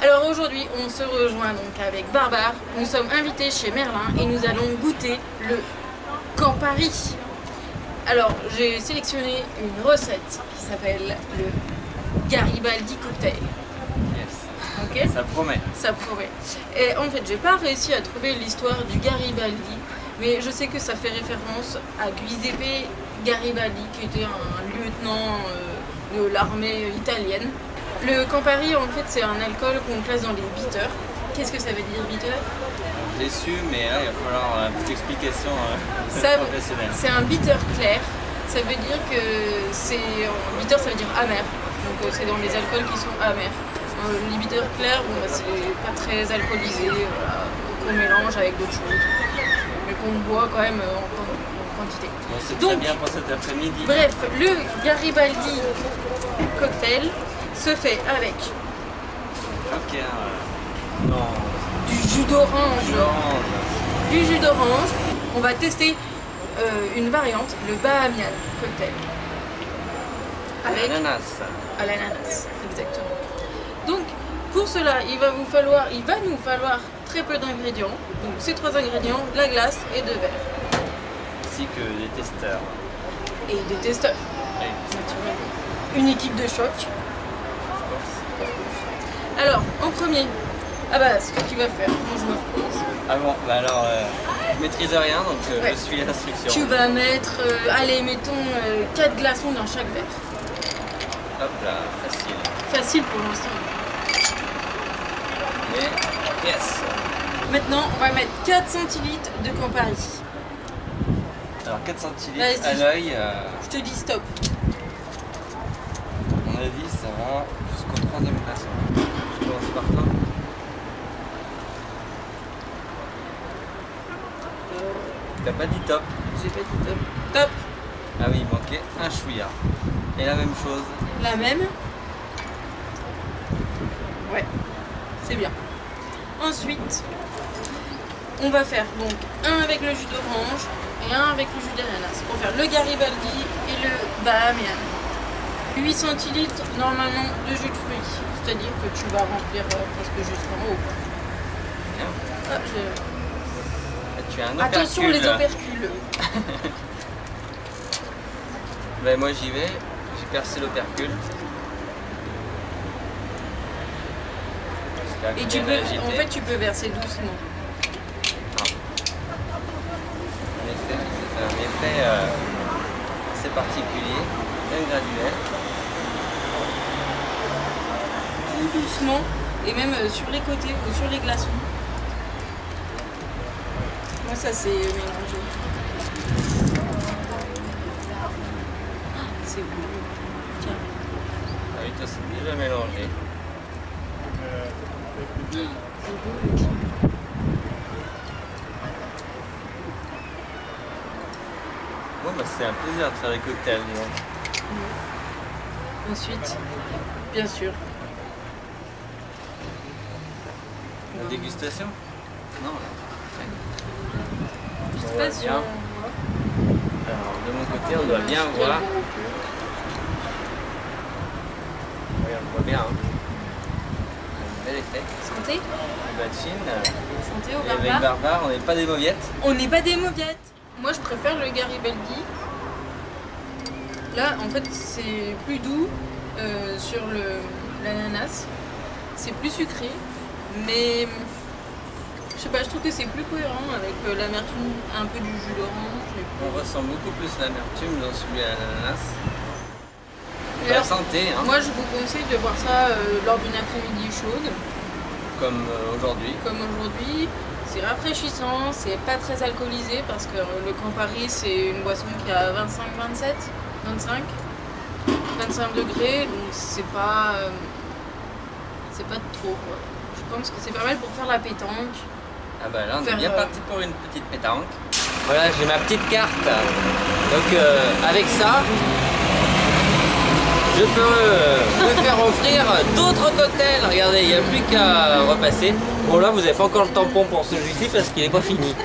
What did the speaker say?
Alors aujourd'hui, on se rejoint donc avec Barbare. Nous sommes invités chez Merlin et nous allons goûter le Campari. Alors, j'ai sélectionné une recette qui s'appelle le Garibaldi Cocktail. Yes. Ok ? Ça promet. Ça promet. Et en fait, j'ai pas réussi à trouver l'histoire du Garibaldi, mais je sais que ça fait référence à Giuseppe Garibaldi, qui était un lieutenant de l'armée italienne. Le Campari, en fait, c'est un alcool qu'on classe dans les bitters. Qu'est-ce que ça veut dire, bitter? J'ai su, mais là, il va falloir une petite explication professionnelle. C'est un bitter clair. Ça veut dire que bitter, ça veut dire amer. Donc c'est dans les alcools qui sont amers. Les bitters clairs, bon, bah, c'est pas très alcoolisé, voilà, qu'on mélange avec d'autres choses, mais qu'on boit quand même en quantité. Bon, c'est très bien pour cet après-midi. Bref, le Garibaldi cocktail se fait avec Joker. Non. du jus d'orange. Du jus d'orange. On va tester une variante, le Bahamian cocktail. Avec Ananas. à l'ananas, exactement. Donc, pour cela, il va nous falloir très peu d'ingrédients. Donc, ces 3 ingrédients, de la glace et 2 verres. Ainsi que des testeurs. Et des testeurs, Oui. naturellement. Une équipe de choc. Of course. Alors, en premier, ah bah, c'est toi qui vas faire. Moi, je me repose. Ah bon, bah alors, je maîtrise rien, donc Ouais. je suis l'instruction. Tu vas mettre, allez, mettons 4 glaçons dans chaque verre. Hop là, facile. Facile pour l'instant. Mais, yes. Maintenant, on va mettre 4 centilitres de Campari. Alors 4 centilitres Vas-y. à l'œil, Je te dis stop. à mon avis, ça va jusqu'au 3e glaçon. Je commence par toi. T'as pas dit top. J'ai pas dit top. Top. Ah oui, il manquait un chouïa. Et la même chose. La même. Ouais, c'est bien. Ensuite, on va faire donc un avec le jus d'orange et un avec le jus d'ananas pour faire le Garibaldi et le Bahamian. 8 centilitres normalement de jus de fruits, c'est-à-dire que tu vas remplir presque jusqu'en haut. Bien. Ah, Tu as un opercule. attention les opercules. Ben moi j'y vais. J'ai percé l'opercule. J'espère que Et je tu vais peux, l'agiter. en fait, tu peux verser doucement. En effet, ça fait un effet assez particulier, bien graduel. Tout doucement et même sur les côtés ou sur les glaçons. Moi, ça c'est mélangé. Ah, c'est bon. Tiens. Ah oui, toi c'est déjà mélangé. C'est beau le climat. Bon bah c'est un plaisir de faire des cocktails, dis donc. Ensuite, bien sûr. La dégustation? Non. Dégustation. bien. Alors de mon côté on doit bien voir. Regarde, on voit bien. Hein. Un bel effet. Santé. Bachine. Santé au Et avec barbare. Barbare, on n'est pas des mauviettes. On n'est pas des mauviettes. Moi, je préfère le Garibaldi. Là, en fait, c'est plus doux sur l'ananas. C'est plus sucré, mais je sais pas, je trouve que c'est plus cohérent avec l'amertume un peu du jus d'orange. On ressent beaucoup plus l'amertume dans celui à l'ananas. Et La alors, santé, hein, moi, je vous conseille de boire ça lors d'une après-midi chaude, comme aujourd'hui. comme aujourd'hui. C'est rafraîchissant, c'est pas très alcoolisé parce que le Campari, c'est une boisson qui a 25 degrés, donc c'est pas trop quoi. Je pense que c'est pas mal pour faire la pétanque. Ah bah là on est Faire, bien parti pour une petite pétanque. Voilà, j'ai ma petite carte. Donc avec ça, je peux me faire offrir d'autres cocktails. Regardez, il n'y a plus qu'à repasser. Bon là vous n'avez pas encore le tampon pour celui-ci parce qu'il n'est pas fini.